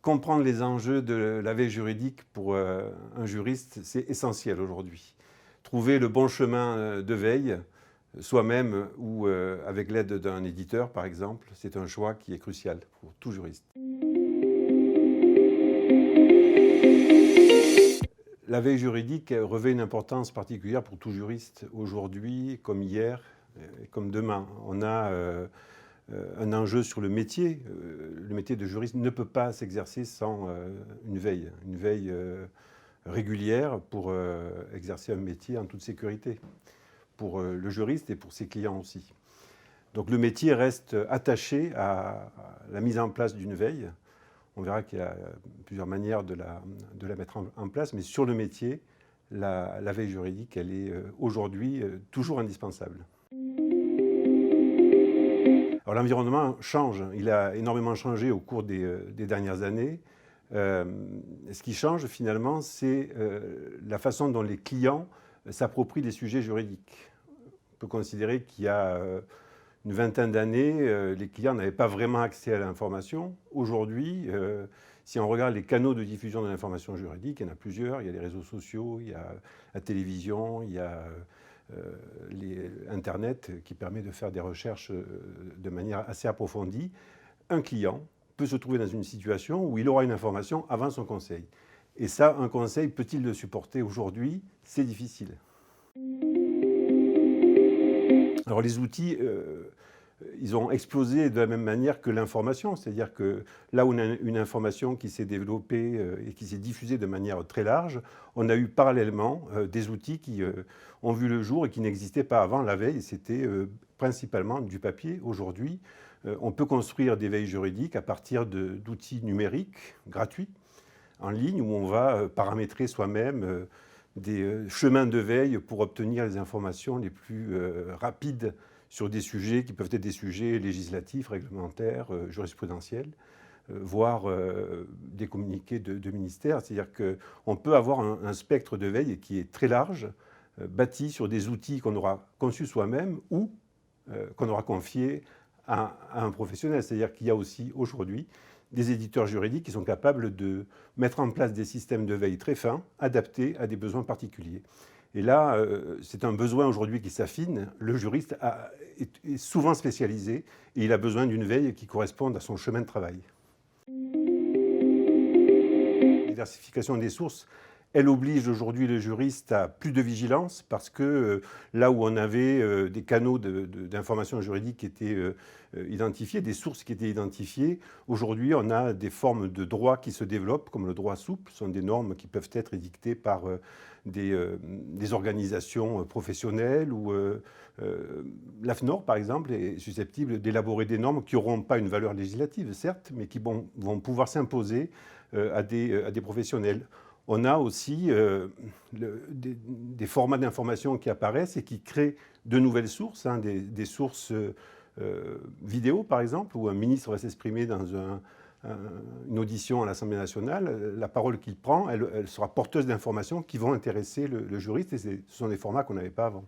comprendre les enjeux de la veille juridique pour un juriste, c'est essentiel aujourd'hui. Trouver le bon chemin de veille, soi-même ou avec l'aide d'un éditeur, par exemple, c'est un choix qui est crucial pour tout juriste. La veille juridique revêt une importance particulière pour tout juriste aujourd'hui, comme hier et comme demain. On a un enjeu sur le métier. Le métier de juriste ne peut pas s'exercer sans une veille régulière pour exercer un métier en toute sécurité, pour le juriste et pour ses clients aussi. Donc le métier reste attaché à la mise en place d'une veille. On verra qu'il y a plusieurs manières de la mettre en place, mais sur le métier, la veille juridique, elle est aujourd'hui toujours indispensable. Alors l'environnement change, il a énormément changé au cours des dernières années. Ce qui change finalement, c'est la façon dont les clients s'approprient des sujets juridiques. On peut considérer qu'il y a une vingtaine d'années, les clients n'avaient pas vraiment accès à l'information. Aujourd'hui, si on regarde les canaux de diffusion de l'information juridique, il y en a plusieurs. Il y a les réseaux sociaux, il y a la télévision, il y a Internet qui permet de faire des recherches de manière assez approfondie. Un client peut se trouver dans une situation où il aura une information avant son conseil. Et ça, un conseil, peut-il le supporter aujourd'hui? C'est difficile. Alors les outils, ils ont explosé de la même manière que l'information, c'est-à-dire que là où on a une information qui s'est développée et qui s'est diffusée de manière très large, on a eu parallèlement des outils qui ont vu le jour et qui n'existaient pas avant la veille. C'était principalement du papier. Aujourd'hui, on peut construire des veilles juridiques à partir d'outils numériques gratuits en ligne où on va paramétrer soi-même des chemins de veille pour obtenir les informations les plus rapides sur des sujets qui peuvent être des sujets législatifs, réglementaires, jurisprudentiels, voire des communiqués de ministères. C'est-à-dire qu'on peut avoir un spectre de veille qui est très large, bâti sur des outils qu'on aura conçus soi-même ou qu'on aura confiés à un professionnel. C'est-à-dire qu'il y a aussi aujourd'hui des éditeurs juridiques qui sont capables de mettre en place des systèmes de veille très fins, adaptés à des besoins particuliers. Et là, c'est un besoin aujourd'hui qui s'affine. Le juriste est souvent spécialisé et il a besoin d'une veille qui corresponde à son chemin de travail. La diversification des sources, elle oblige aujourd'hui le juriste à plus de vigilance parce que là où on avait des canaux d'information juridique qui étaient identifiés, des sources qui étaient identifiées, aujourd'hui on a des formes de droit qui se développent, comme le droit souple. Ce sont des normes qui peuvent être édictées par des organisations professionnelles ou l'AFNOR, par exemple, est susceptible d'élaborer des normes qui n'auront pas une valeur législative, certes, mais qui vont pouvoir s'imposer à des professionnels. On a aussi des formats d'information qui apparaissent et qui créent de nouvelles sources, hein, des sources vidéo, par exemple, où un ministre va s'exprimer dans une audition à l'Assemblée nationale. La parole qu'il prend, elle sera porteuse d'informations qui vont intéresser le juriste, et ce sont des formats qu'on n'avait pas avant.